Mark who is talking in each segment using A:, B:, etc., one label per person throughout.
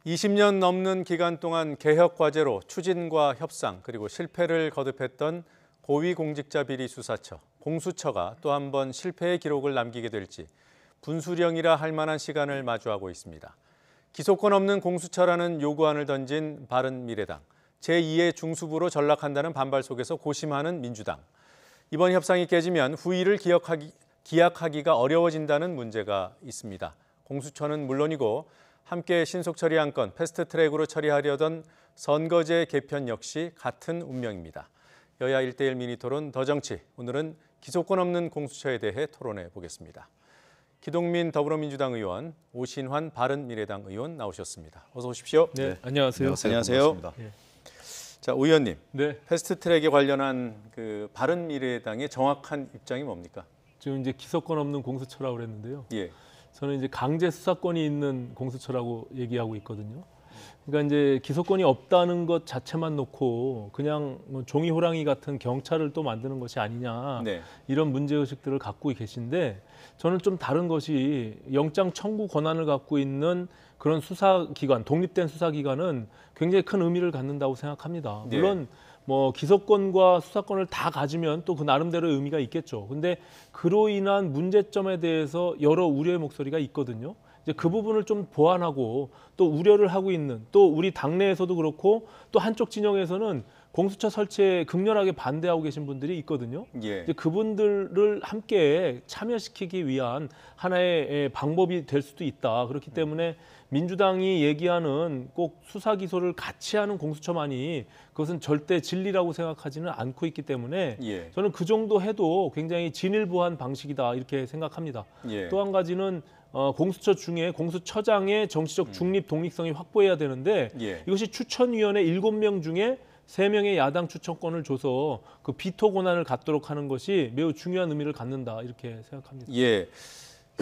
A: 20년 넘는 기간 동안 개혁 과제로 추진과 협상 그리고 실패를 거듭했던 고위공직자비리수사처, 공수처가 또 한 번 실패의 기록을 남기게 될지 분수령이라 할 만한 시간을 마주하고 있습니다. 기소권 없는 공수처라는 요구안을 던진 바른미래당, 제2의 중수부로 전락한다는 반발 속에서 고심하는 민주당. 이번 협상이 깨지면 후일을 기약하기가 어려워진다는 문제가 있습니다. 공수처는 물론이고 함께 신속 처리 안건 패스트트랙으로 처리하려던 선거제 개편 역시 같은 운명입니다. 여야 1대1 미니토론 더정치, 오늘은 기소권 없는 공수처에 대해 토론해 보겠습니다. 기동민 더불어민주당 의원, 오신환 바른미래당 의원 나오셨습니다. 어서 오십시오.
B: 네, 안녕하세요.
A: 안녕하세요.
B: 네.
A: 자, 오 의원님,
B: 네.
A: 패스트트랙에 관련한 그 바른미래당의 정확한 입장이 뭡니까?
B: 지금 이제 기소권 없는 공수처라고 그랬는데요.
A: 예.
B: 저는 이제 강제 수사권이 있는 공수처라고 얘기하고 있거든요. 그러니까 이제 기소권이 없다는 것 자체만 놓고 그냥 뭐 종이 호랑이 같은 경찰을 또 만드는 것이 아니냐,
A: 네.
B: 이런 문제의식들을 갖고 계신데, 저는 좀 다른 것이 영장 청구 권한을 갖고 있는 그런 수사기관, 독립된 수사기관은 굉장히 큰 의미를 갖는다고 생각합니다.
A: 네.
B: 물론 뭐 기소권과 수사권을 다 가지면 또 그 나름대로의 의미가 있겠죠. 근데 그로 인한 문제점에 대해서 여러 우려의 목소리가 있거든요. 이제 그 부분을 좀 보완하고 또 우려를 하고 있는, 또 우리 당내에서도 그렇고 또 한쪽 진영에서는 공수처 설치에 극렬하게 반대하고 계신 분들이 있거든요.
A: 예.
B: 이제 그분들을 함께 참여시키기 위한 하나의 방법이 될 수도 있다. 그렇기 때문에 민주당이 얘기하는 꼭 수사 기소를 같이 하는 공수처만이 그것은 절대 진리라고 생각하지는 않고 있기 때문에
A: 예.
B: 저는 그 정도 해도 굉장히 진일보한 방식이다, 이렇게 생각합니다.
A: 예.
B: 또 한 가지는 공수처 중에 공수처장의 정치적 중립 독립성이 확보해야 되는데,
A: 예.
B: 이것이 추천위원회 7명 중에 3명의 야당 추천권을 줘서 그 비토 권한을 갖도록 하는 것이 매우 중요한 의미를 갖는다, 이렇게 생각합니다.
A: 예.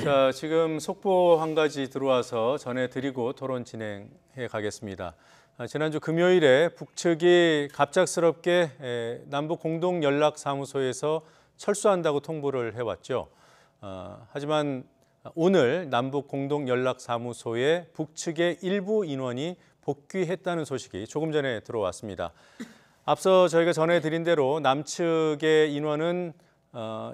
A: 자, 지금 속보 한 가지 들어와서 전해드리고 토론 진행해 가겠습니다. 지난주 금요일에 북측이 갑작스럽게 남북 공동연락사무소에서 철수한다고 통보를 해왔죠. 하지만 오늘 남북 공동연락사무소에 북측의 일부 인원이 복귀했다는 소식이 조금 전에 들어왔습니다. 앞서 저희가 전해드린 대로 남측의 인원은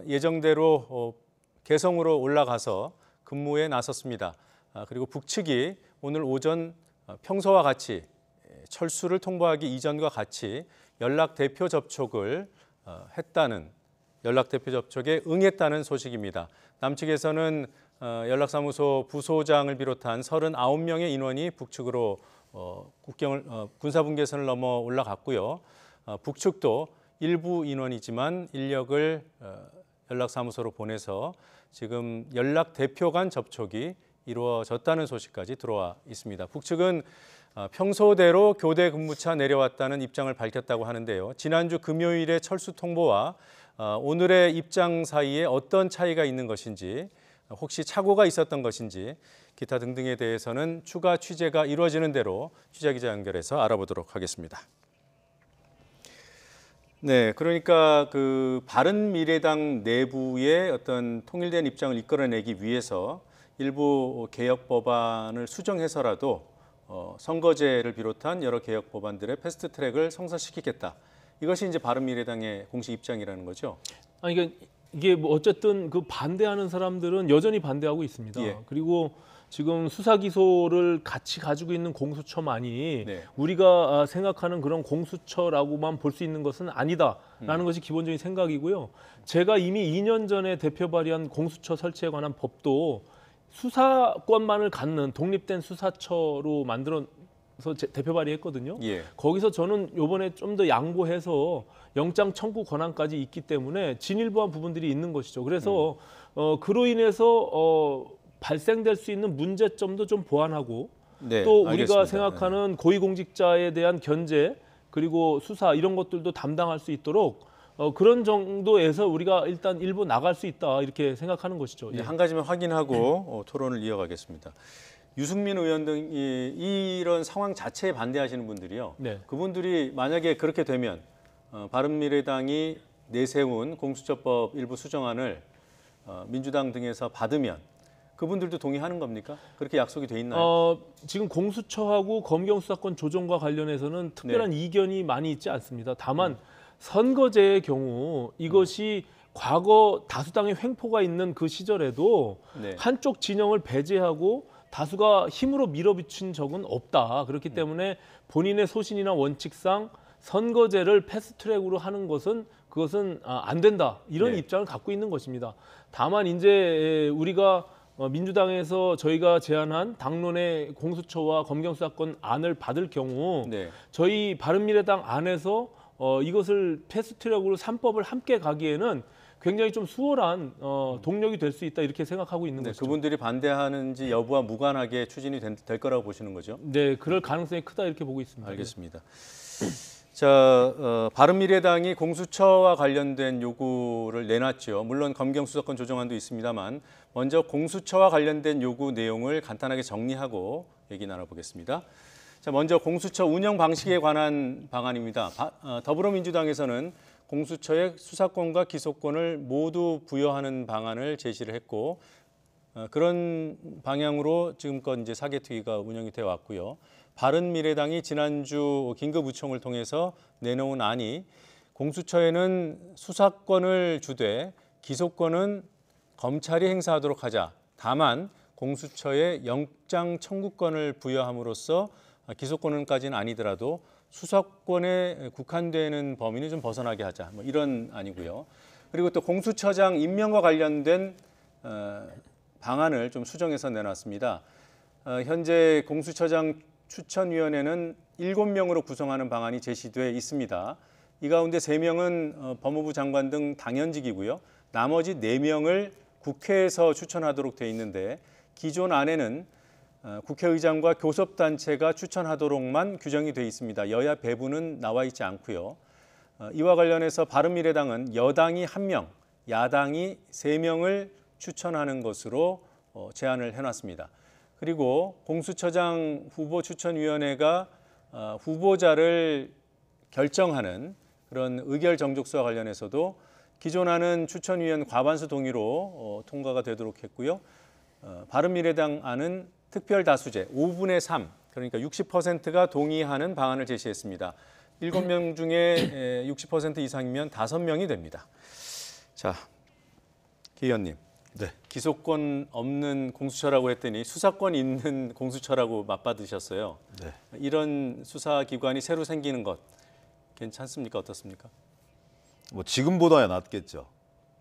A: 예정대로 개성으로 올라가서 근무에 나섰습니다. 그리고 북측이 오늘 오전 평소와 같이 철수를 통보하기 이전과 같이 연락 대표 접촉을 연락 대표 접촉에 응했다는 소식입니다. 남측에서는 연락사무소 부소장을 비롯한 39명의 인원이 북측으로 군사분계선을 넘어 올라갔고요. 북측도 일부 인원이지만 인력을 연락사무소로 보내서 지금 연락 대표 간 접촉이 이루어졌다는 소식까지 들어와 있습니다. 북측은 평소대로 교대 근무차 내려왔다는 입장을 밝혔다고 하는데요. 지난주 금요일의 철수 통보와 오늘의 입장 사이에 어떤 차이가 있는 것인지, 혹시 착오가 있었던 것인지, 기타 등등에 대해서는 추가 취재가 이루어지는 대로 취재기자 연결해서 알아보도록 하겠습니다. 네, 그러니까 그 바른미래당 내부의 어떤 통일된 입장을 이끌어내기 위해서 일부 개혁 법안을 수정해서라도 선거제를 비롯한 여러 개혁 법안들의 패스트트랙을 성사시키겠다. 이것이 이제 바른미래당의 공식 입장이라는 거죠.
B: 아니, 이게 뭐 어쨌든 그 반대하는 사람들은 여전히 반대하고 있습니다.
A: 예.
B: 그리고 지금 수사 기소를 같이 가지고 있는 공수처만이
A: 네.
B: 우리가 생각하는 그런 공수처라고만 볼 수 있는 것은 아니다라는 것이 기본적인 생각이고요. 제가 이미 2년 전에 대표 발의한 공수처 설치에 관한 법도 수사권만을 갖는 독립된 수사처로 만들어서 대표 발의했거든요.
A: 예.
B: 거기서 저는 이번에 좀 더 양보해서 영장 청구 권한까지 있기 때문에 진일보한 부분들이 있는 것이죠. 그래서 그로 인해서 발생될 수 있는 문제점도 좀 보완하고,
A: 네,
B: 또 우리가
A: 알겠습니다.
B: 생각하는 고위공직자에 대한 견제 그리고 수사 이런 것들도 담당할 수 있도록 그런 정도에서 우리가 일단 일부 나갈 수 있다, 이렇게 생각하는 것이죠.
A: 한 가지만 확인하고 토론을 이어가겠습니다. 유승민 의원 등이 이런 상황 자체에 반대하시는 분들이요.
B: 네.
A: 그분들이 만약에 그렇게 되면 바른미래당이 내세운 공수처법 일부 수정안을 민주당 등에서 받으면 그분들도 동의하는 겁니까? 그렇게 약속이 돼 있나요?
B: 지금 공수처하고 검경 수사권 조정과 관련해서는 특별한 이견이 많이 있지 않습니다. 다만 선거제의 경우 이것이 과거 다수당의 횡포가 있는 그 시절에도
A: 네.
B: 한쪽 진영을 배제하고 다수가 힘으로 밀어붙인 적은 없다. 그렇기 때문에 본인의 소신이나 원칙상 선거제를 패스트트랙으로 하는 것은 그것은 안 된다. 이런
A: 네.
B: 입장을 갖고 있는 것입니다. 다만 이제 우리가 민주당에서 저희가 제안한 당론의 공수처와 검경수사권 안을 받을 경우
A: 네.
B: 저희 바른미래당 안에서 이것을 패스트트랙으로 3법을 함께 가기에는 굉장히 좀 수월한 동력이 될 수 있다 이렇게 생각하고 있는
A: 네,
B: 것이죠.
A: 그분들이 반대하는지 여부와 무관하게 추진이 될 거라고 보시는 거죠?
B: 네, 그럴 가능성이 크다 이렇게 보고 있습니다.
A: 알겠습니다. 자, 바른미래당이 공수처와 관련된 요구를 내놨죠. 물론 검경수사권 조정안도 있습니다만 먼저 공수처와 관련된 요구 내용을 간단하게 정리하고 얘기 나눠보겠습니다. 자, 먼저 공수처 운영 방식에 관한 방안입니다. 더불어민주당에서는 공수처의 수사권과 기소권을 모두 부여하는 방안을 제시를 했고 그런 방향으로 지금껏 이제 사개특위가 운영이 되어 왔고요. 바른미래당이 지난주 긴급의총을 통해서 내놓은 안이 공수처에는 수사권을 주되 기소권은 검찰이 행사하도록 하자. 다만 공수처에 영장 청구권을 부여함으로써 기소권까지는 아니더라도 수사권에 국한되는 범위는 좀 벗어나게 하자. 뭐 이런 안이고요. 그리고 또 공수처장 임명과 관련된 방안을 좀 수정해서 내놨습니다. 현재 공수처장 추천위원회는 7명으로 구성하는 방안이 제시돼 있습니다. 이 가운데 3명은 법무부 장관 등 당연직이고요. 나머지 4명을 국회에서 추천하도록 돼 있는데 기존 안에는 국회의장과 교섭단체가 추천하도록만 규정이 돼 있습니다. 여야 배분은 나와 있지 않고요. 이와 관련해서 바른미래당은 여당이 1명, 야당이 3명을 추천하는 것으로 제안을 해놨습니다. 그리고 공수처장 후보추천위원회가 후보자를 결정하는 그런 의결정족수와 관련해서도 기존안은 추천위원 과반수 동의로 통과가 되도록 했고요. 바른미래당 안은 특별다수제 5분의 3, 그러니까 60%가 동의하는 방안을 제시했습니다. 7명 중에 60% 이상이면 5명이 됩니다. 자, 기 의원님.
C: 네.
A: 기소권 없는 공수처라고 했더니 수사권 있는 공수처라고 맞받으셨어요.
C: 네.
A: 이런 수사기관이 새로 생기는 것 괜찮습니까? 어떻습니까?
C: 뭐 지금보다야 낫겠죠.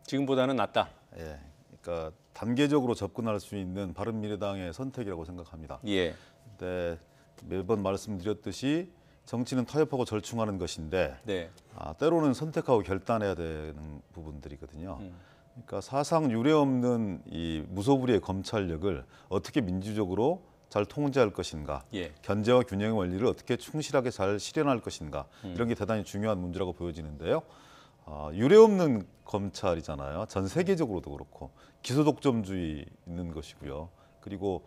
A: 지금보다는 낫다.
C: 예. 그러니까 단계적으로 접근할 수 있는 바른미래당의 선택이라고 생각합니다.
A: 예.
C: 근데 매번 말씀드렸듯이 정치는 타협하고 절충하는 것인데
A: 네.
C: 때로는 선택하고 결단해야 되는 부분들이거든요. 그러니까 사상 유례 없는 이 무소불위의 검찰력을 어떻게 민주적으로 잘 통제할 것인가,
A: 예.
C: 견제와 균형의 원리를 어떻게 충실하게 잘 실현할 것인가, 이런 게 대단히 중요한 문제라고 보여지는데요. 유례 없는 검찰이잖아요. 전 세계적으로도 그렇고 기소 독점주의 있는 것이고요. 그리고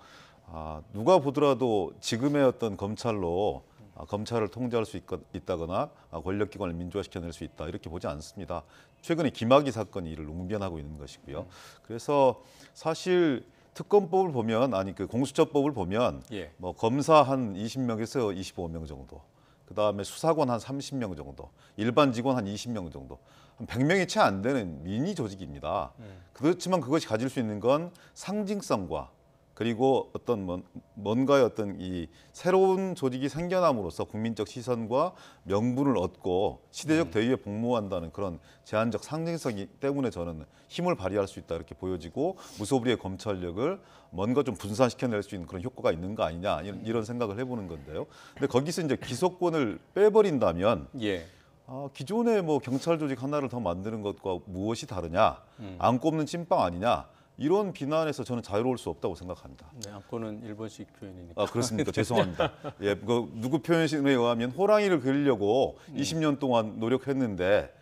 C: 누가 보더라도 지금의 어떤 검찰로 검찰을 통제할 수 있다거나 권력기관을 민주화시켜낼 수 있다 이렇게 보지 않습니다. 최근에 김학의 사건이 이를 웅변하고 있는 것이고요. 그래서 사실 특검법을 보면 그 공수처법을 보면
A: 예.
C: 뭐 검사 한 20명에서 25명 정도, 그 다음에 수사관 한 30명 정도, 일반 직원 한 20명 정도, 한 100명이 채 안 되는 미니 조직입니다. 그렇지만 그것이 가질 수 있는 건 상징성과 그리고 어떤 뭔가의 어떤 이 새로운 조직이 생겨남으로써 국민적 시선과 명분을 얻고 시대적 대의에 복무한다는 그런 제한적 상징성이 때문에 저는 힘을 발휘할 수 있다 이렇게 보여지고 무소불위의 검찰력을 뭔가 좀 분산시켜낼 수 있는 그런 효과가 있는 거 아니냐 이런 생각을 해보는 건데요. 근데 거기서 이제 기소권을 빼버린다면
A: 예.
C: 기존의 뭐 경찰 조직 하나를 더 만드는 것과 무엇이 다르냐, 안 꼽는 찐빵 아니냐. 이런 비난에서 저는 자유로울 수 없다고 생각합니다.
A: 네, 안고는 일본식 표현이니까.
C: 그렇습니까? 죄송합니다. 예, 누구 표현에 의하면 호랑이를 그리려고 20년 동안 노력했는데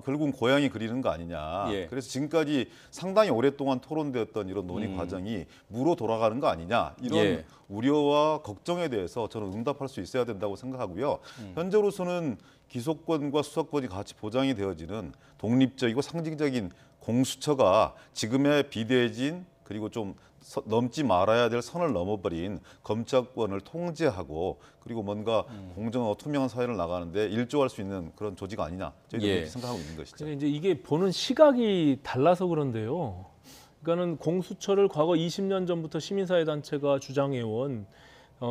C: 결국은 고양이 그리는 거 아니냐.
A: 예.
C: 그래서 지금까지 상당히 오랫동안 토론되었던 이런 논의 과정이 무로 돌아가는 거 아니냐. 이런
A: 예.
C: 우려와 걱정에 대해서 저는 응답할 수 있어야 된다고 생각하고요. 현재로서는 기소권과 수사권이 같이 보장이 되어지는 독립적이고 상징적인 공수처가 지금의 비대해진 그리고 좀 넘지 말아야 될 선을 넘어버린 검찰권을 통제하고 그리고 뭔가 공정하고 투명한 사회를 나가는데 일조할 수 있는 그런 조직 아니냐 저희도
A: 예.
C: 그렇게 생각하고 있는 것이죠.
B: 근데 이제 이게 보는 시각이 달라서 그런데요. 그러니까는 공수처를 과거 20년 전부터 시민사회단체가 주장해온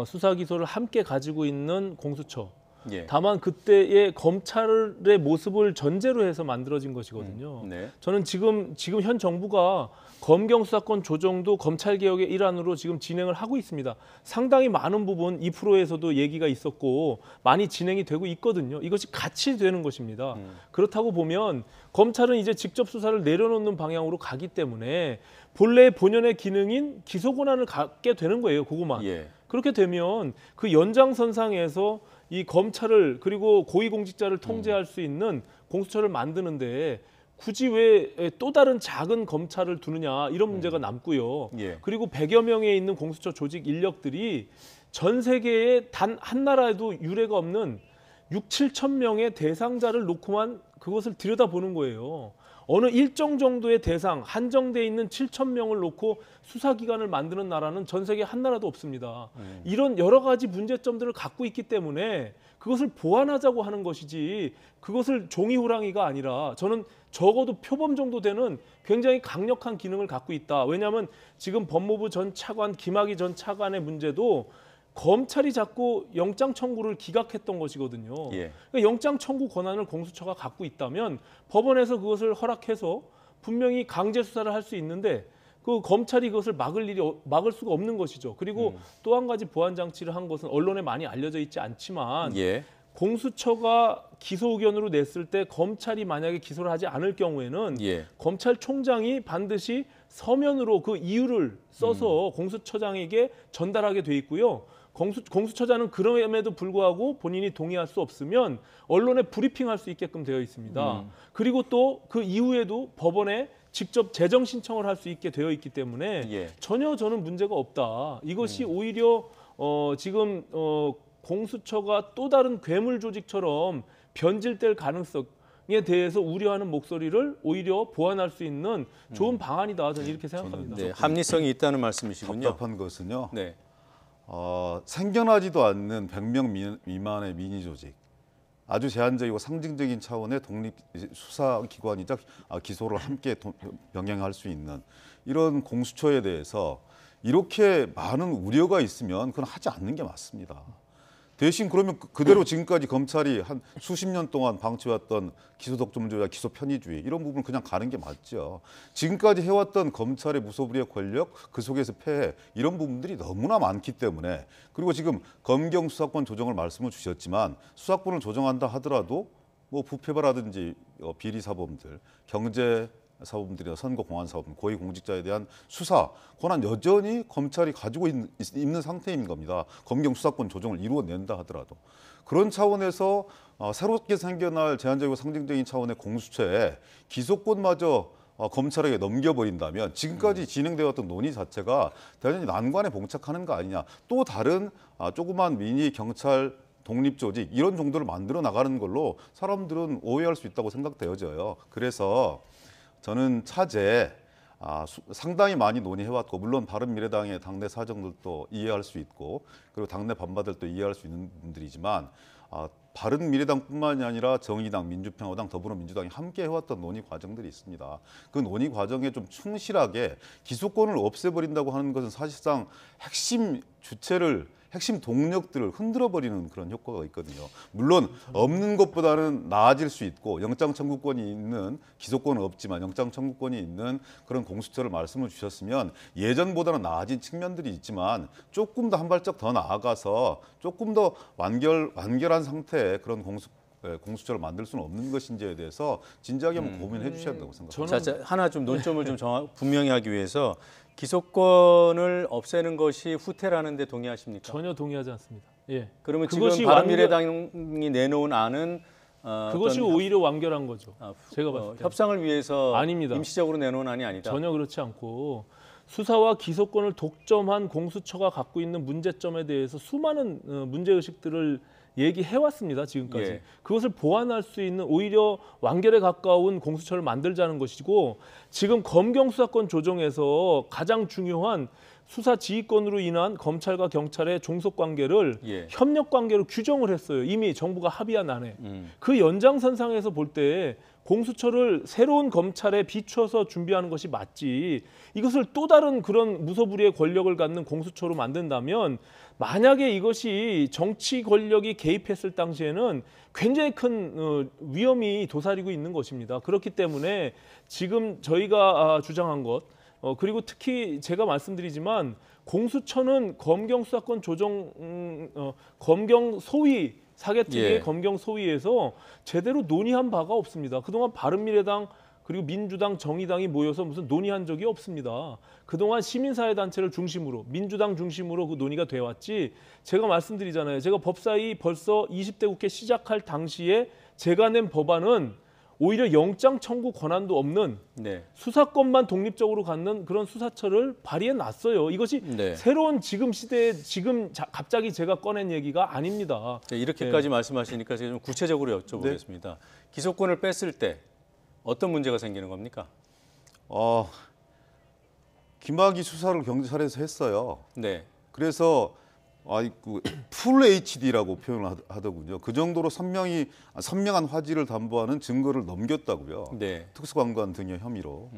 B: 수사 기소를 함께 가지고 있는 공수처.
A: 예.
B: 다만 그때의 검찰의 모습을 전제로 해서 만들어진 것이거든요.
A: 네.
B: 저는 지금 현 정부가 검경 수사권 조정도 검찰 개혁의 일환으로 지금 진행을 하고 있습니다. 상당히 많은 부분 2%에서도 얘기가 있었고 많이 진행이 되고 있거든요. 이것이 같이 되는 것입니다. 그렇다고 보면 검찰은 이제 직접 수사를 내려놓는 방향으로 가기 때문에 본래의 본연의 기능인 기소 권한을 갖게 되는 거예요. 그것만.
A: 예.
B: 그렇게 되면 그 연장선상에서 이 검찰을 그리고 고위공직자를 통제할 수 있는 공수처를 만드는데 굳이 왜 또 다른 작은 검찰을 두느냐 이런 문제가 남고요.
A: 예.
B: 그리고 100여 명에 있는 공수처 조직 인력들이 전 세계에 단 한 나라에도 유례가 없는 6, 7천 명의 대상자를 놓고만 그것을 들여다보는 거예요. 어느 일정 정도의 대상, 한정돼 있는 7천 명을 놓고 수사기관을 만드는 나라는 전 세계 한 나라도 없습니다. 이런 여러 가지 문제점들을 갖고 있기 때문에 그것을 보완하자고 하는 것이지 그것을 종이 호랑이가 아니라 저는 적어도 표범 정도 되는 굉장히 강력한 기능을 갖고 있다. 왜냐하면 지금 법무부 전 차관, 김학의 전 차관의 문제도 검찰이 자꾸 영장 청구를 기각했던 것이거든요.
A: 예.
B: 그러니까 영장 청구 권한을 공수처가 갖고 있다면 법원에서 그것을 허락해서 분명히 강제 수사를 할 수 있는데 그 검찰이 그것을 막을 수가 없는 것이죠. 그리고 또 한 가지 보완 장치를 한 것은 언론에 많이 알려져 있지 않지만
A: 예.
B: 공수처가 기소 의견으로 냈을 때 검찰이 만약에 기소를 하지 않을 경우에는
A: 예.
B: 검찰총장이 반드시 서면으로 그 이유를 써서 공수처장에게 전달하게 돼 있고요. 공수처장은 그럼에도 불구하고 본인이 동의할 수 없으면 언론에 브리핑할 수 있게끔 되어 있습니다. 그리고 또 그 이후에도 법원에 직접 재정 신청을 할 수 있게 되어 있기 때문에
A: 예.
B: 전혀 저는 문제가 없다. 이것이 오히려 지금 공수처가 또 다른 괴물 조직처럼 변질될 가능성에 대해서 우려하는 목소리를 오히려 보완할 수 있는 좋은 방안이다. 저는 이렇게 생각합니다.
A: 네, 합리성이 있다는 말씀이시군요.
C: 답답한 것은요.
A: 네.
C: 생겨나지도 않는 100명 미만의 민의 조직, 아주 제한적이고 상징적인 차원의 독립 수사기관이자 기소를 함께 병행할 수 있는 이런 공수처에 대해서 이렇게 많은 우려가 있으면 그건 하지 않는 게 맞습니다. 대신 그러면 그대로 지금까지 검찰이 한 수십 년 동안 방치해왔던 기소독점주의와 기소편의주의 이런 부분 그냥 가는 게 맞죠. 지금까지 해왔던 검찰의 무소불위의 권력, 그 속에서 폐해 이런 부분들이 너무나 많기 때문에 그리고 지금 검경 수사권 조정을 말씀을 주셨지만 수사권을 조정한다 하더라도 뭐 부패바라든지 비리 사범들, 경제 사범들이나 선거 공안 사범, 고위공직자에 대한 수사 권한 여전히 검찰이 가지고 있는 상태인 겁니다. 검경 수사권 조정을 이루어낸다 하더라도 그런 차원에서 새롭게 생겨날 제한적이고 상징적인 차원의 공수처에 기소권마저 검찰에게 넘겨버린다면 지금까지 진행되었던 논의 자체가 대단히 난관에 봉착하는 거 아니냐. 또 다른 조그만 미니 경찰 독립조직 이런 정도를 만들어 나가는 걸로 사람들은 오해할 수 있다고 생각되어져요. 그래서 저는 차제 상당히 많이 논의해왔고 물론 바른미래당의 당내 사정들도 이해할 수 있고 그리고 당내 반발들도 이해할 수 있는 분들이지만 바른미래당뿐만이 아니라 정의당, 민주평화당, 더불어민주당이 함께 해왔던 논의 과정들이 있습니다. 그 논의 과정에 좀 충실하게 기소권을 없애버린다고 하는 것은 사실상 핵심 동력들을 흔들어버리는 그런 효과가 있거든요. 물론 없는 것보다는 나아질 수 있고 영장 청구권이 있는 기소권은 없지만 영장 청구권이 있는 그런 공수처를 말씀을 주셨으면 예전보다는 나아진 측면들이 있지만 조금 더 한 발짝 더 나아가서 조금 더 완결한 상태의 그런 공수처를 만들 수는 없는 것인지에 대해서 진지하게 한번 고민해 주셔야 된다고 생각합니다.
A: 자, 하나 좀 논점을 좀 분명히 하기 위해서 기소권을 없애는 것이 후퇴라는 데 동의하십니까?
B: 전혀 동의하지 않습니다. 예.
A: 그러면 지금 바른미래당이 내놓은 안은
B: 그것이 오히려 완결한 거죠. 제가 봤을 때
A: 협상을 위해서
B: 아닙니다.
A: 임시적으로 내놓은 안이 아니다.
B: 전혀 그렇지 않고 수사와 기소권을 독점한 공수처가 갖고 있는 문제점에 대해서 수많은 문제의식들을 얘기해왔습니다. 지금까지.
A: 예.
B: 그것을 보완할 수 있는 오히려 완결에 가까운 공수처를 만들자는 것이고 지금 검경 수사권 조정에서 가장 중요한 수사 지휘권으로 인한 검찰과 경찰의 종속 관계를
A: 예.
B: 협력 관계로 규정을 했어요. 이미 정부가 합의한 안에. 그 연장선상에서 볼 때 공수처를 새로운 검찰에 비추어서 준비하는 것이 맞지. 이것을 또 다른 그런 무소불위의 권력을 갖는 공수처로 만든다면 만약에 이것이 정치 권력이 개입했을 당시에는 굉장히 큰 위험이 도사리고 있는 것입니다. 그렇기 때문에 지금 저희가 주장한 것 그리고 특히 제가 말씀드리지만 공수처는 검경 수사권 조정 검경 소위 사개특위의
A: 예.
B: 검경 소위에서 제대로 논의한 바가 없습니다. 그동안 바른미래당 그리고 민주당, 정의당이 모여서 무슨 논의한 적이 없습니다. 그동안 시민사회단체를 중심으로 민주당 중심으로 그 논의가 되어왔지 제가 말씀드리잖아요. 제가 법사위 벌써 20대 국회 시작할 당시에 제가 낸 법안은 오히려 영장 청구 권한도 없는
A: 네.
B: 수사권만 독립적으로 갖는 그런 수사처를 발의해 놨어요. 이것이
A: 네.
B: 새로운 지금 시대에 갑자기 제가 꺼낸 얘기가 아닙니다.
A: 네, 이렇게까지 말씀하시니까 제가 좀 구체적으로 여쭤보겠습니다. 기소권을 뺐을 때 어떤 문제가 생기는 겁니까?
C: 김학의 수사를 경찰에서 했어요.
A: 네.
C: 그래서 풀 HD라고 표현을 하더군요. 그 정도로 선명한 화질을 담보하는 증거를 넘겼다고요.
A: 네.
C: 특수관관 등의 혐의로.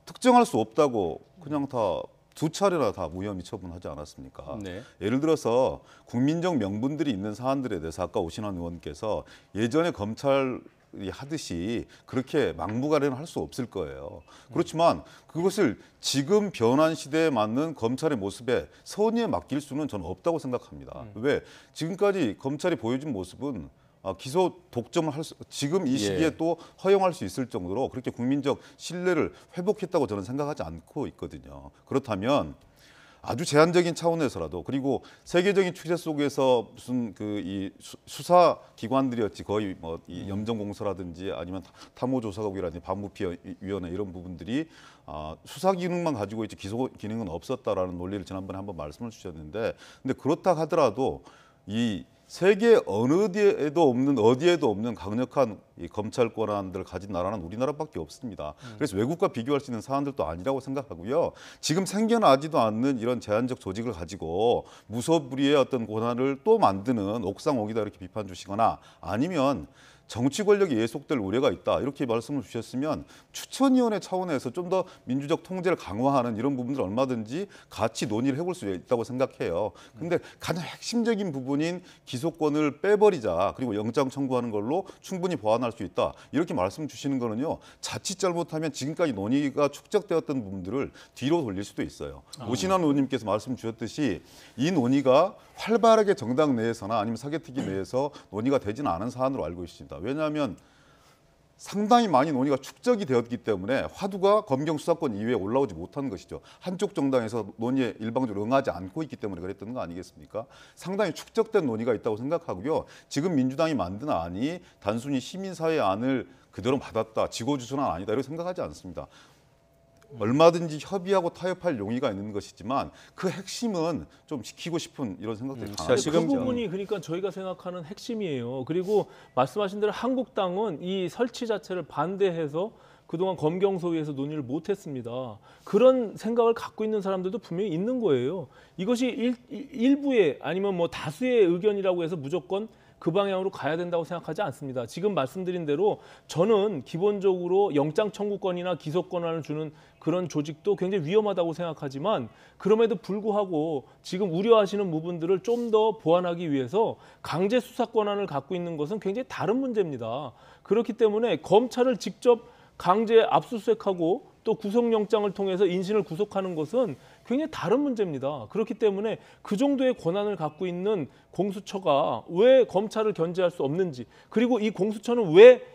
C: 특정할 수 없다고 그냥 다 두 차례나 다 무혐의 처분하지 않았습니까?
A: 네.
C: 예를 들어서 국민적 명분들이 있는 사안들에 대해서 아까 오신환 의원께서 예전에 검찰이 하듯이 그렇게 막무가내는 할 수 없을 거예요. 그렇지만 그것을 지금 변한 시대에 맞는 검찰의 모습에 선의에 맡길 수는 저는 없다고 생각합니다. 왜? 지금까지 검찰이 보여준 모습은 기소 독점을 지금 이 시기에
A: 예.
C: 또 허용할 수 있을 정도로 그렇게 국민적 신뢰를 회복했다고 저는 생각하지 않고 있거든요. 그렇다면 아주 제한적인 차원에서라도 그리고 세계적인 추세 속에서 무슨 이 수사 기관들이었지 거의 뭐 이 염정공사라든지 아니면 탐호조사국이라든지 반부피위원회 이런 부분들이 수사 기능만 가지고 있지 기소 기능은 없었다라는 논리를 지난번에 한번 말씀을 주셨는데 근데 그렇다 하더라도 이 세계 어디에도 없는 강력한 이 검찰 권한들을 가진 나라는 우리나라밖에 없습니다. 그래서 외국과 비교할 수 있는 사안들도 아니라고 생각하고요. 지금 생겨나지도 않는 이런 제한적 조직을 가지고 무소불위의 어떤 권한을 또 만드는 옥상옥이다 이렇게 비판 주시거나 아니면 정치 권력이 예속될 우려가 있다 이렇게 말씀을 주셨으면 추천위원회 차원에서 좀 더 민주적 통제를 강화하는 이런 부분들 얼마든지 같이 논의를 해볼 수 있다고 생각해요. 근데 가장 핵심적인 부분인 기소권을 빼버리자 그리고 영장 청구하는 걸로 충분히 보완할 수 있다 이렇게 말씀 주시는 거는요 자칫 잘못하면 지금까지 논의가 축적되었던 부분들을 뒤로 돌릴 수도 있어요. 오신환 의원님께서 말씀 주셨듯이 이 논의가 활발하게 정당 내에서나 아니면 사개특위 내에서 논의가 되지는 않은 사안으로 알고 있습니다. 왜냐하면 상당히 많이 논의가 축적이 되었기 때문에 화두가 검경 수사권 이외에 올라오지 못한 것이죠. 한쪽 정당에서 논의에 일방적으로 응하지 않고 있기 때문에 그랬던 거 아니겠습니까? 상당히 축적된 논의가 있다고 생각하고요. 지금 민주당이 만든 안이 단순히 시민사회 안을 그대로 받았다, 지고주선한 아니다 이렇게 생각하지 않습니다. 얼마든지 협의하고 타협할 용의가 있는 것이지만 그 핵심은 좀 지키고 싶은 이런 생각들이 강하죠.
B: 지금 그 부분이 그러니까 저희가 생각하는 핵심이에요. 그리고 말씀하신 대로 한국당은 이 설치 자체를 반대해서 그동안 검경소위에서 논의를 못했습니다. 그런 생각을 갖고 있는 사람들도 분명히 있는 거예요. 이것이 일부의 아니면 뭐 다수의 의견이라고 해서 무조건 그 방향으로 가야 된다고 생각하지 않습니다. 지금 말씀드린 대로 저는 기본적으로 영장 청구권이나 기소 권한을 주는 그런 조직도 굉장히 위험하다고 생각하지만 그럼에도 불구하고 지금 우려하시는 부분들을 좀 더 보완하기 위해서 강제 수사 권한을 갖고 있는 것은 굉장히 다른 문제입니다. 그렇기 때문에 검찰을 직접 강제 압수수색하고 또 구속영장을 통해서 인신을 구속하는 것은 굉장히 다른 문제입니다. 그렇기 때문에 그 정도의 권한을 갖고 있는 공수처가 왜 검찰을 견제할 수 없는지 그리고 이 공수처는 왜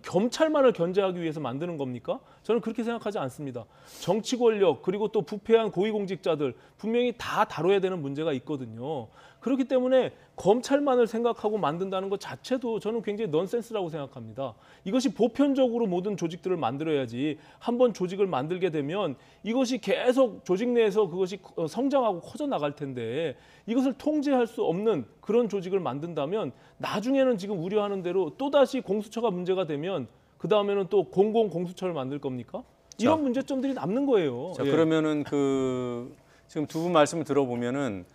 B: 검찰만을 견제하기 위해서 만드는 겁니까? 저는 그렇게 생각하지 않습니다. 정치 권력 그리고 또 부패한 고위공직자들 분명히 다 다뤄야 되는 문제가 있거든요. 그렇기 때문에 검찰만을 생각하고 만든다는 것 자체도 저는 굉장히 넌센스라고 생각합니다. 이것이 보편적으로 모든 조직들을 만들어야지 한번 조직을 만들게 되면 이것이 계속 조직 내에서 그것이 성장하고 커져 나갈 텐데 이것을 통제할 수 없는 그런 조직을 만든다면 나중에는 지금 우려하는 대로 또다시 공수처가 문제가 되면 그다음에는 또 공공공수처를 만들 겁니까? 이런 문제점들이 남는 거예요.
A: 자,
B: 예.
A: 그러면은 지금 두 분 말씀을 들어보면은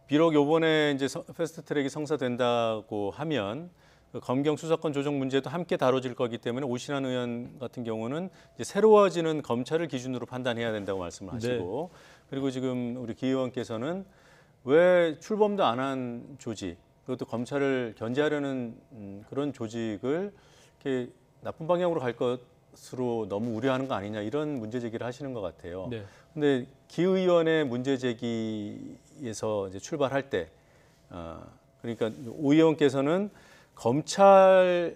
A: 비록 요번에 이제 패스트트랙이 성사된다고 하면 그 검경 수사권 조정 문제도 함께 다뤄질 거기 때문에 오신환 의원 같은 경우는 이제 새로워지는 검찰을 기준으로 판단해야 된다고 말씀을 하시고 그리고 지금 우리 기 의원께서는 왜 출범도 안 한 조직 그것도 검찰을 견제하려는 그런 조직을 이렇게 나쁜 방향으로 갈 것으로 너무 우려하는 거 아니냐 이런 문제 제기를 하시는 것 같아요.
B: 네.
A: 근데 기 의원의 문제 제기에서 이제 출발할 때, 그러니까 오 의원께서는 검찰만큼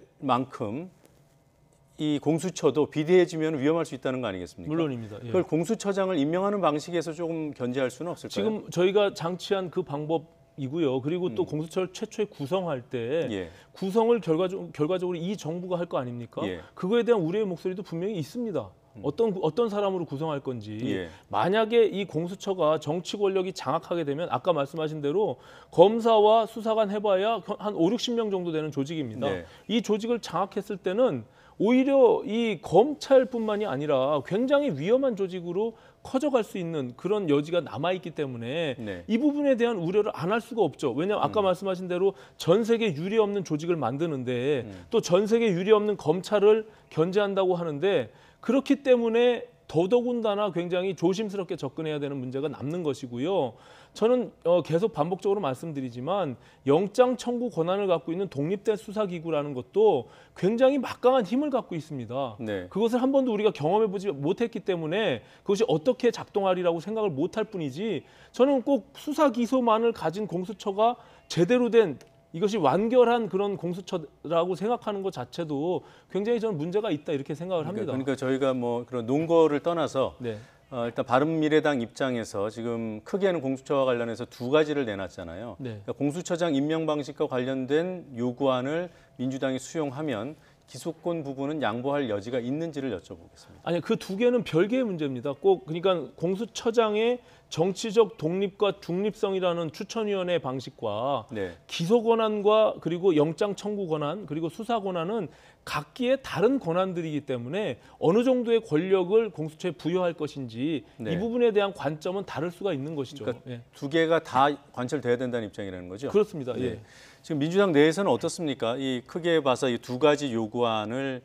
A: 이 공수처도 비대해지면 위험할 수 있다는 거 아니겠습니까?
B: 물론입니다. 예.
A: 그걸 공수처장을 임명하는 방식에서 조금 견제할 수는 없을까요?
B: 지금 저희가 장치한 그 방법이고요. 그리고 또 공수처를 최초에 구성할 때
A: 예.
B: 구성을 결과적으로 이 정부가 할 거 아닙니까?
A: 예.
B: 그거에 대한 우려의 목소리도 분명히 있습니다. 어떤 사람으로 구성할 건지.
A: 예.
B: 만약에 이 공수처가 정치 권력이 장악하게 되면 아까 말씀하신 대로 검사와 수사관 해봐야 한 5, 60명 정도 되는 조직입니다.
A: 네.
B: 이 조직을 장악했을 때는 오히려 이 검찰뿐만이 아니라 굉장히 위험한 조직으로 커져갈 수 있는 그런 여지가 남아있기 때문에
A: 네.
B: 이 부분에 대한 우려를 안 할 수가 없죠. 왜냐하면 아까 말씀하신 대로 전 세계 유례 없는 조직을 만드는데 또 전 세계 유례 없는 검찰을 견제한다고 하는데 그렇기 때문에 더더군다나 굉장히 조심스럽게 접근해야 되는 문제가 남는 것이고요. 저는 계속 반복적으로 말씀드리지만 영장 청구 권한을 갖고 있는 독립된 수사기구라는 것도 굉장히 막강한 힘을 갖고 있습니다.
A: 네.
B: 그것을 한 번도 우리가 경험해보지 못했기 때문에 그것이 어떻게 작동하리라고 생각을 못할 뿐이지 저는 꼭 수사 기소만을 가진 공수처가 제대로 된 이것이 완결한 그런 공수처라고 생각하는 것 자체도 굉장히 저는 문제가 있다 이렇게 생각을 합니다.
A: 그러니까 저희가 뭐 그런 논거를 떠나서
B: 네.
A: 일단 바른미래당 입장에서 지금 크게는 공수처와 관련해서 두 가지를 내놨잖아요.
B: 네.
A: 그러니까 공수처장 임명 방식과 관련된 요구안을 민주당이 수용하면 기소권 부분은 양보할 여지가 있는지를 여쭤보겠습니다.
B: 아니 그 두 개는 별개의 문제입니다. 꼭 그러니까 공수처장의 정치적 독립과 중립성이라는 추천위원회 방식과
A: 네.
B: 기소 권한과 그리고 영장 청구 권한 그리고 수사 권한은 각기의 다른 권한들이기 때문에 어느 정도의 권력을 공수처에 부여할 것인지
A: 네.
B: 이 부분에 대한 관점은 다를 수가 있는 것이죠.
A: 그러니까
B: 예.
A: 두 개가 다 관철돼야 된다는 입장이라는 거죠.
B: 그렇습니다.
A: 네.
B: 예.
A: 지금 민주당 내에서는 어떻습니까? 이 크게 봐서 이 두 가지 요구안을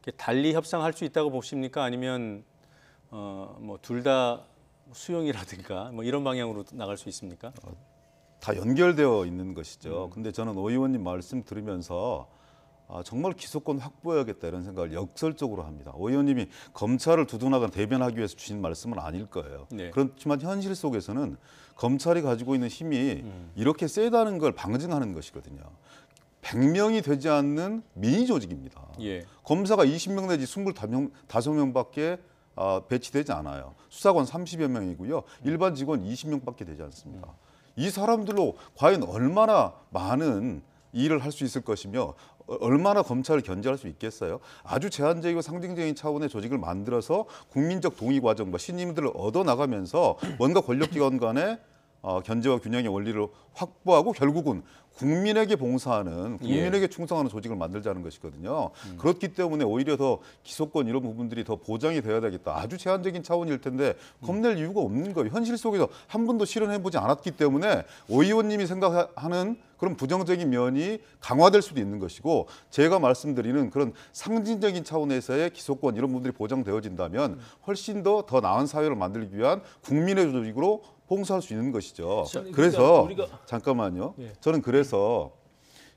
A: 이렇게 달리 협상할 수 있다고 보십니까? 아니면 뭐 둘 다 수용이라든가 뭐 이런 방향으로 나갈 수 있습니까?
C: 다 연결되어 있는 것이죠. 근데 저는 오 의원님 말씀 들으면서 정말 기소권 확보해야겠다 이런 생각을 역설적으로 합니다. 오 의원님이 검찰을 두둔하거나 대변하기 위해서 주신 말씀은 아닐 거예요.
A: 네.
C: 그렇지만 현실 속에서는 검찰이 가지고 있는 힘이 이렇게 세다는 걸 방증하는 것이거든요. 100명이 되지 않는 미니 조직입니다.
A: 예.
C: 검사가 20명 내지 25명밖에 배치되지 않아요. 수사관 30여 명이고요. 일반 직원 20명밖에 되지 않습니다. 이 사람들로 과연 얼마나 많은 일을 할 수 있을 것이며 얼마나 검찰을 견제할 수 있겠어요? 아주 제한적이고 상징적인 차원의 조직을 만들어서 국민적 동의 과정과 신임들을 얻어나가면서 뭔가 권력기관 간의 견제와 균형의 원리를 확보하고 결국은 국민에게 봉사하는 국민에게 충성하는 조직을 만들자는 것이거든요. 그렇기 때문에 오히려 더 기소권 이런 부분들이 더 보장이 되어야 되겠다. 아주 제한적인 차원일 텐데 겁낼 이유가 없는 거예요. 현실 속에서 한 번도 실현해보지 않았기 때문에 오 의원님이 생각하는 그런 부정적인 면이 강화될 수도 있는 것이고 제가 말씀드리는 그런 상징적인 차원에서의 기소권 이런 부분들이 보장되어진다면 훨씬 더 나은 사회를 만들기 위한 국민의 조직으로 봉사할 수 있는 것이죠.
B: 그러니까
C: 그래서
B: 우리가
C: 잠깐만요.
B: 예.
C: 저는 그래서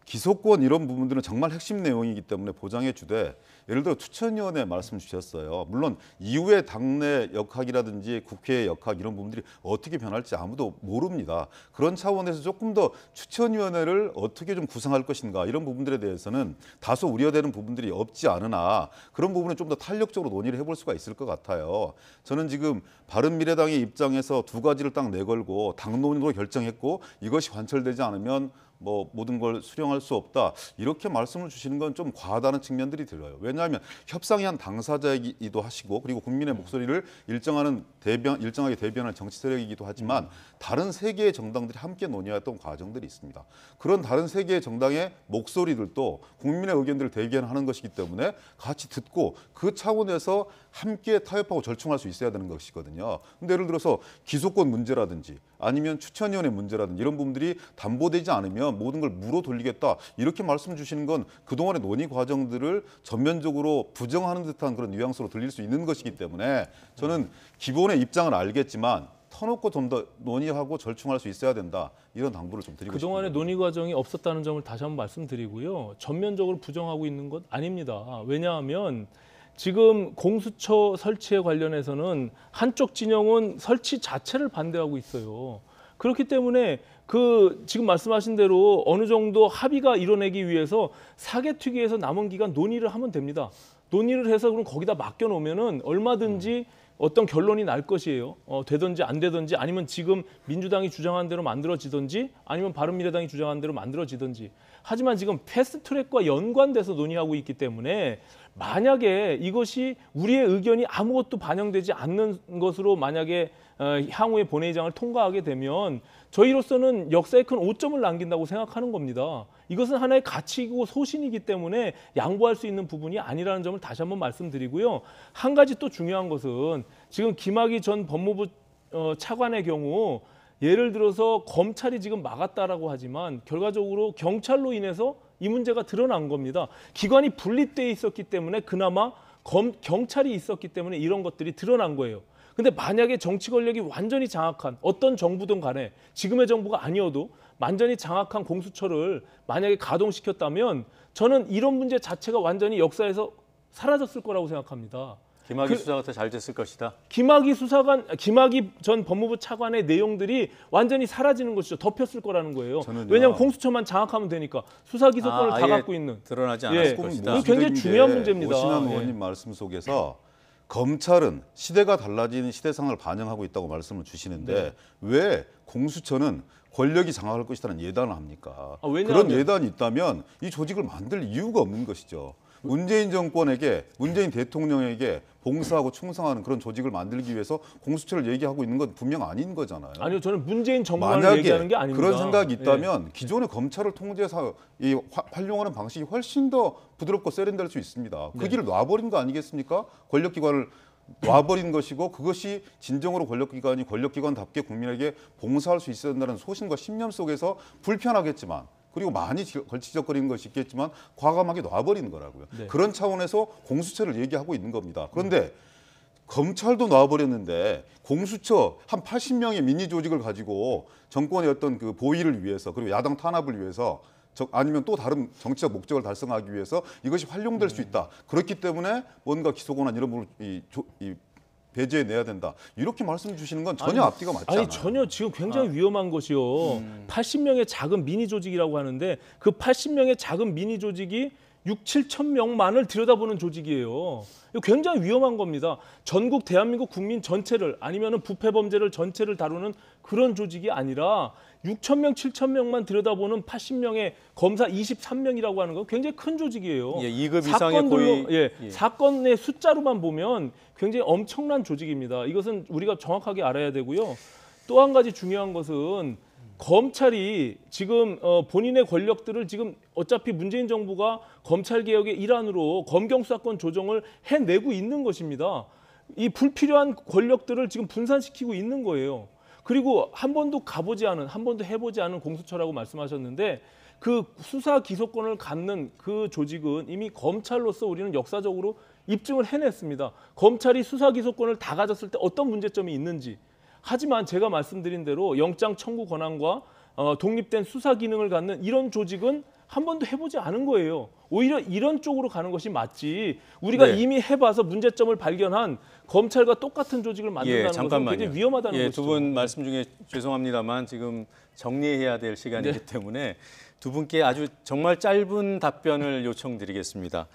C: 기소권 이런 부분들은 정말 핵심 내용이기 때문에 보장해 주되 예를 들어 추천위원회 말씀 주셨어요. 물론 이후에 당내 역학이라든지 국회의 역학 이런 부분들이 어떻게 변할지 아무도 모릅니다. 그런 차원에서 조금 더 추천위원회를 어떻게 좀 구성할 것인가 이런 부분들에 대해서는 다소 우려되는 부분들이 없지 않으나 그런 부분은 좀 더 탄력적으로 논의를 해볼 수가 있을 것 같아요. 저는 지금 바른미래당의 입장에서 두 가지를 딱 내걸고 당론으로 결정했고 이것이 관철되지 않으면 뭐 모든 걸 수령할 수 없다 이렇게 말씀을 주시는 건 좀 과하다는 측면들이 들어요. 왜냐하면 협상의 한 당사자이기도 하시고 그리고 국민의 목소리를 일정하게 대변하는 정치 세력이기도 하지만 다른 세 개의 정당들이 함께 논의했던 과정들이 있습니다. 그런 다른 세 개의 정당의 목소리들도 국민의 의견들을 대변하는 것이기 때문에 같이 듣고 그 차원에서 함께 타협하고 절충할 수 있어야 되는 것이거든요. 근데 예를 들어서 기소권 문제라든지 아니면 추천위원회 문제라든지 이런 부분들이 담보되지 않으면 모든 걸 물어 돌리겠다 이렇게 말씀 주시는 건 그동안의 논의 과정들을 전면적으로 부정하는 듯한 그런 뉘앙스로 들릴 수 있는 것이기 때문에 저는 기본의 입장은 알겠지만 터놓고 좀 더 논의하고 절충할 수 있어야 된다 이런 당부를 좀 드리고 싶습니다.
B: 그동안의 논의 과정이 없었다는 점을 다시 한번 말씀드리고요. 전면적으로 부정하고 있는 것 아닙니다. 왜냐하면 지금 공수처 설치에 관련해서는 한쪽 진영은 설치 자체를 반대하고 있어요. 그렇기 때문에 그 지금 말씀하신 대로 어느 정도 합의가 이뤄내기 위해서 사개특위에서 남은 기간 논의를 하면 됩니다. 논의를 해서 그럼 거기다 맡겨놓으면은 얼마든지 어떤 결론이 날 것이에요. 되든지 안 되든지 아니면 지금 민주당이 주장한 대로 만들어지든지 아니면 바른미래당이 주장한 대로 만들어지든지. 하지만 지금 패스트트랙과 연관돼서 논의하고 있기 때문에 만약에 이것이 우리의 의견이 아무것도 반영되지 않는 것으로 만약에 향후에 본회의장을 통과하게 되면 저희로서는 역사에 큰 오점을 남긴다고 생각하는 겁니다. 이것은 하나의 가치이고 소신이기 때문에 양보할 수 있는 부분이 아니라는 점을 다시 한번 말씀드리고요. 한 가지 또 중요한 것은 지금 김학의 전 법무부 차관의 경우 예를 들어서 검찰이 지금 막았다라고 하지만 결과적으로 경찰로 인해서 이 문제가 드러난 겁니다. 기관이 분립돼 있었기 때문에 그나마 경찰이 있었기 때문에 이런 것들이 드러난 거예요. 근데 만약에 정치 권력이 완전히 장악한 어떤 정부든 간에 지금의 정부가 아니어도 완전히 장악한 공수처를 만약에 가동시켰다면 저는 이런 문제 자체가 완전히 역사에서 사라졌을 거라고 생각합니다.
A: 김학의 수사가 더 잘 됐을 것이다.
B: 김학의 전 법무부 차관의 내용들이 완전히 사라지는 것이죠. 덮였을 거라는 거예요. 왜냐하면 공수처만 장악하면 되니까 수사 기소권을 다 갖고 있는.
A: 드러나지 않았을 것이다.
B: 이건 굉장히 중요한 문제입니다.
C: 오신환 의원님 말씀 속에서 검찰은 시대가 달라지는 시대상을 반영하고 있다고 말씀을 주시는데 왜 공수처는 권력이 장악할 것이라는 예단을 합니까? 그런 예단이 있다면 이 조직을 만들 이유가 없는 것이죠. 문재인 정권에게 문재인 대통령에게 봉사하고 충성하는 그런 조직을 만들기 위해서 공수처를 얘기하고 있는 건 분명 아닌 거잖아요.
B: 아니요, 저는 문재인 정권을 얘기하는 게 아닙니다.
C: 그런 생각이 있다면 기존의 검찰을 통제해서 활용하는 방식이 훨씬 더 부드럽고 세련될 수 있습니다. 그 길을 놔버린 거 아니겠습니까? 권력기관을 놔버린 것이고 그것이 진정으로 권력기관이 권력기관답게 국민에게 봉사할 수 있어야 된다는 소신과 신념 속에서 불편하겠지만 그리고 많이 걸치적거리는 것이 있겠지만 과감하게 놔버리는 거라고요. 그런 차원에서 공수처를 얘기하고 있는 겁니다. 그런데 검찰도 놔버렸는데 공수처 한 80명의 미니 조직을 가지고 정권의 어떤 그 보위를 위해서 그리고 야당 탄압을 위해서 아니면 또 다른 정치적 목적을 달성하기 위해서 이것이 활용될 수 있다. 그렇기 때문에 뭔가 기소권한 이런 부분을 배제해 내야 된다. 이렇게 말씀 주시는 건 전혀 앞뒤가 맞지 않아요.
B: 전혀 지금 굉장히 위험한 것이요. 80명의 작은 미니 조직이라고 하는데 그 80명의 작은 미니 조직이 6, 7천 명만을 들여다보는 조직이에요. 이거 굉장히 위험한 겁니다. 전국 대한민국 국민 전체를 아니면은 부패 범죄를 전체를 다루는 그런 조직이 아니라 6천 명, 7천 명만 들여다보는 80명의 검사 23명이라고 하는 건 굉장히 큰 조직이에요.
A: 2급 이상의 고위
B: 사건의 숫자로만 보면 굉장히 엄청난 조직입니다. 이것은 우리가 정확하게 알아야 되고요. 또 한 가지 중요한 것은 검찰이 지금 본인의 권력들을 지금 어차피 문재인 정부가 검찰개혁의 일환으로 검경수사권 조정을 해내고 있는 것입니다. 이 불필요한 권력들을 지금 분산시키고 있는 거예요. 그리고 한 번도 해보지 않은 공수처라고 말씀하셨는데 그 수사 기소권을 갖는 그 조직은 이미 검찰로서 우리는 역사적으로 입증을 해냈습니다. 검찰이 수사 기소권을 다 가졌을 때 어떤 문제점이 있는지. 하지만 제가 말씀드린 대로 영장 청구 권한과 독립된 수사 기능을 갖는 이런 조직은 한 번도 해보지 않은 거예요. 오히려 이런 쪽으로 가는 것이 맞지. 우리가
A: 네.
B: 이미 해봐서 문제점을 발견한 검찰과 똑같은 조직을 만든다는 것은
A: 잠깐만요.
B: 굉장히 위험하다는 것이죠.
A: 두 분 말씀 중에 죄송합니다만 지금 정리해야 될 시간이기
B: 네.
A: 때문에 두 분께 아주 정말 짧은 답변을 요청드리겠습니다.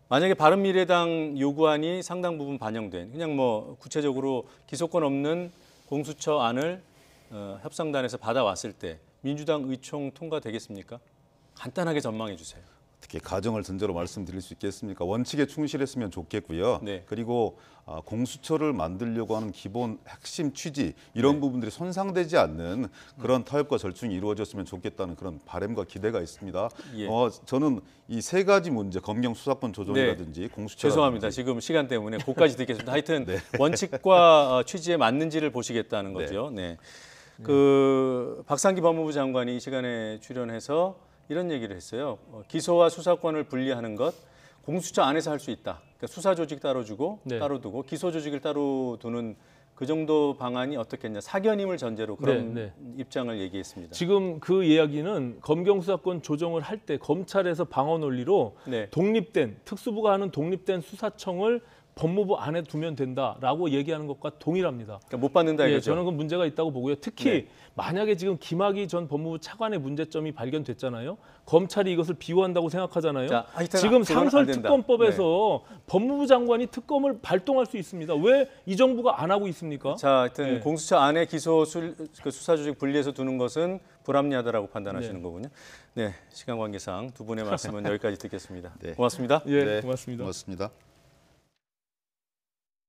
A: 만약에 바른미래당 요구안이 상당 부분 반영된 그냥 뭐 구체적으로 기소권 없는 공수처 안을 협상단에서 받아왔을 때 민주당 의총 통과되겠습니까? 간단하게 전망해 주세요.
C: 어떻게 가정을 전제로 말씀드릴 수 있겠습니까? 원칙에 충실했으면 좋겠고요.
A: 네.
C: 그리고 공수처를 만들려고 하는 기본 핵심 취지 이런 부분들이 손상되지 않는 그런 타협과 절충이 이루어졌으면 좋겠다는 그런 바람과 기대가 있습니다.
A: 예.
C: 저는 이 세 가지 문제, 검경 수사권 조정이라든지 공수처
A: 죄송합니다. 지금 시간 때문에 그까지 듣겠습니다. 하여튼 원칙과 취지에 맞는지를 보시겠다는 거죠. 네. 그 박상기 법무부 장관이 이 시간에 출연해서 이런 얘기를 했어요. 기소와 수사권을 분리하는 것 공수처 안에서 할 수 있다. 그러니까 수사 조직 따로 주고
B: 네.
A: 따로 두고 기소 조직을 따로 두는 그 정도 방안이 어떻겠냐. 사견임을 전제로 그런
B: 네.
A: 입장을 얘기했습니다.
B: 지금 그 이야기는 검경 수사권 조정을 할 때 검찰에서 방어 논리로
A: 네.
B: 독립된 특수부가 하는 독립된 수사청을 법무부 안에 두면 된다라고 얘기하는 것과 동일합니다.
A: 그러니까 못 받는다
B: 예,
A: 이거죠.
B: 저는 그 문제가 있다고 보고요. 특히
A: 네.
B: 만약에 지금 김학의 전 법무부 차관의 문제점이 발견됐잖아요. 검찰이 이것을 비호한다고 생각하잖아요.
A: 자, 하여튼
B: 지금
A: 그건 안 된다.
B: 상설특검법에서 법무부 장관이 특검을 발동할 수 있습니다. 왜 이 정부가 안 하고 있습니까?
A: 자, 하여튼
B: 네.
A: 공수처 안에 기소 그 수사 조직 분리해서 두는 것은 불합리하다라고 판단하시는
B: 네.
A: 거군요. 네, 시간 관계상 두 분의 말씀은 여기까지 듣겠습니다.
C: 네.
A: 고맙습니다.
B: 예,
C: 네,
B: 고맙습니다.
C: 고맙습니다.